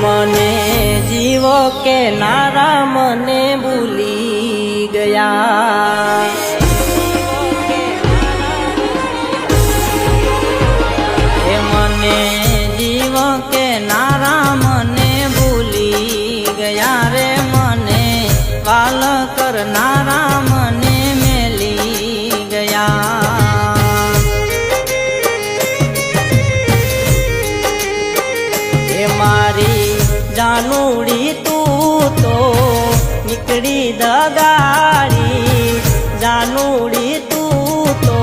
મને જીવો કે નારા મને ભૂલી ગયા એ મને જીવો કે નારા મને ભૂલી ગયા રે મને વાલ કરનારા મને મેલી ગયા એ મારી જાનુડી તું તો નીકળી દગાડી જાનુડી તું તો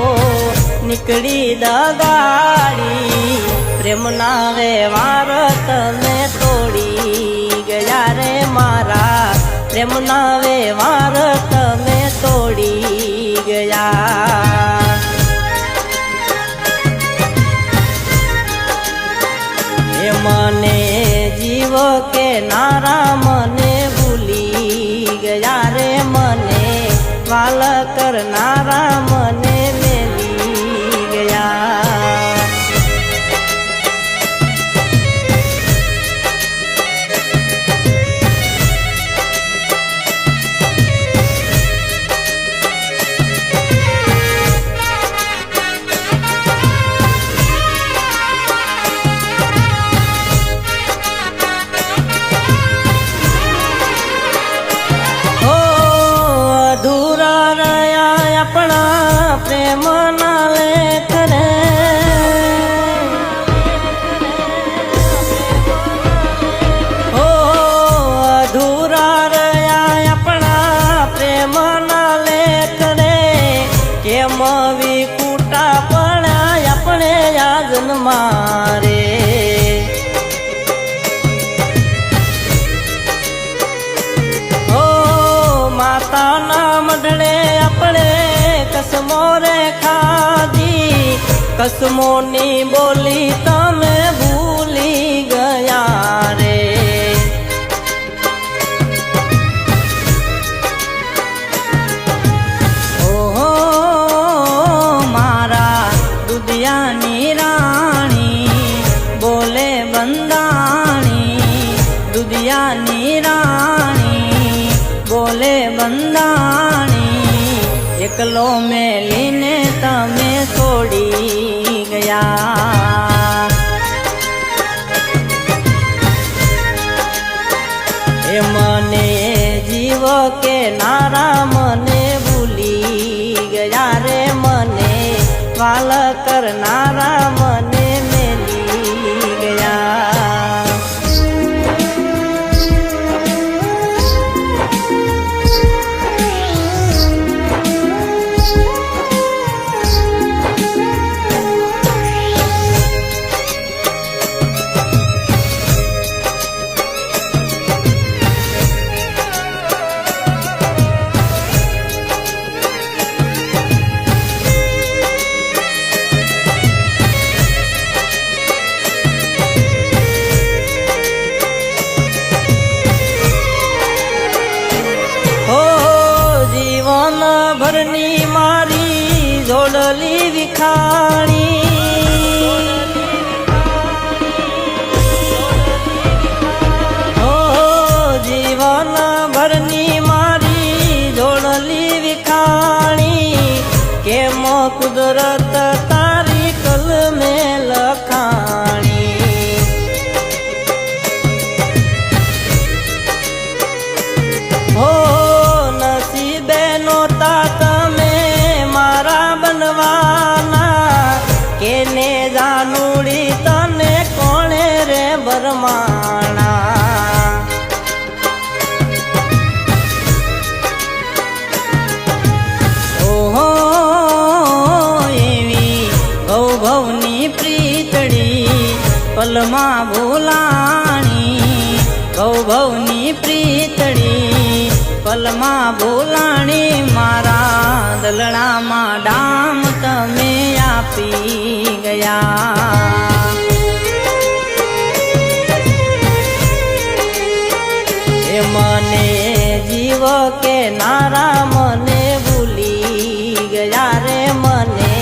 નીકળી દગાડી પ્રેમના વ્યવહાર તમે તોડી ગયા રે મારા પ્રેમના વ્યવહાર તમે તોડી ગયા એ મને જીવો કે નારા મને ભૂલી ગયા રે મને વાલ કરનારા મને મેલી ગયા પ્રેમના લેખ રે હો અધૂરા રહ્યા આપણા પ્રેમના લેખ રે કેમ વિકુટા પડ્યા આપણે યાદ મારે હો માતાના મઢડે આપણે કસમો રે ખાધી કસમોની બોલી તમે ભૂલી ગયા રે ઓહો મારા દુધિયાની રાણી બોલે બંધાણી દુધિયાની રાણી બોલે બંધાણી એકલો મેલીને તમે છોડી ગયા એ મને જીવો કે નારા મને ભૂલી ગયા રે મને વાલ કરનારા મને મેલી ગયા ભરની મારી જોડલી વિખાણી હો જીવન ભરની મારી જોડલી વિખાણી કેમ કુદરત તારી કલમે લખાણી હો તમે મારા બનવાના કેને જાનુડી તને કોણે રે બરમાણા ઓહો એવી બહુ ભૂલાણી ભવની પ્રીતડી પલમાં ભૂલાણી મારા દલડામાં ડામ તમે આપી ગયા એ મને જીવ કે નારા મને ભૂલી ગયા રે મને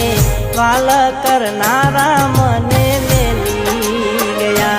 વાલ કરનારા મને મેલી ગયા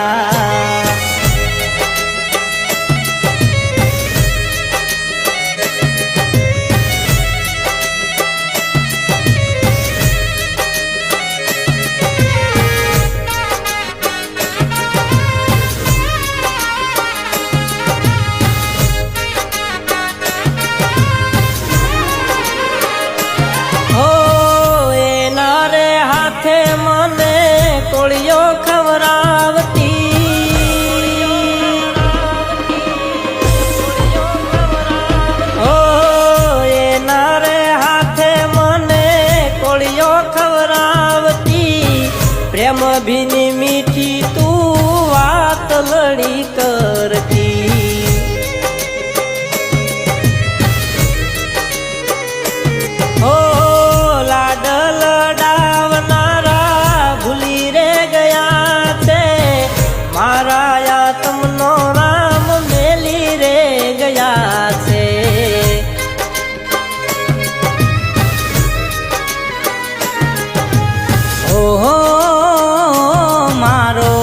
મને કોળિયો ખવરાવતી ઓ એના રે હાથે મને કોળિયો ખવરાવતી પ્રેમ ભીની મીઠી તું વાત લડી કરતી ઓ લાડલ મારા તમનો રામ મેલી રે ગયા છે ઓહો મારો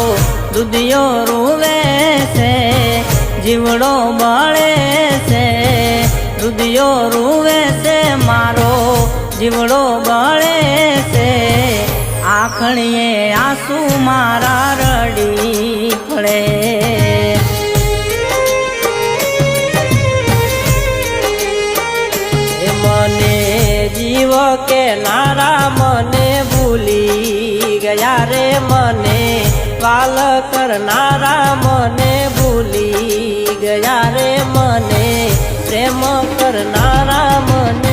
દુધિયો રૂવે છે જીવડો બળે છે દુધિયો રૂવે છે મારો જીવડો બળે છે આખણીએ આંસુ મારા રડી પડે મને જીવ કે નારા મને ભૂલી ગયા રે મને વાલ કરનારા મને ભૂલી ગયા રે મને પ્રેમ કરનારા મને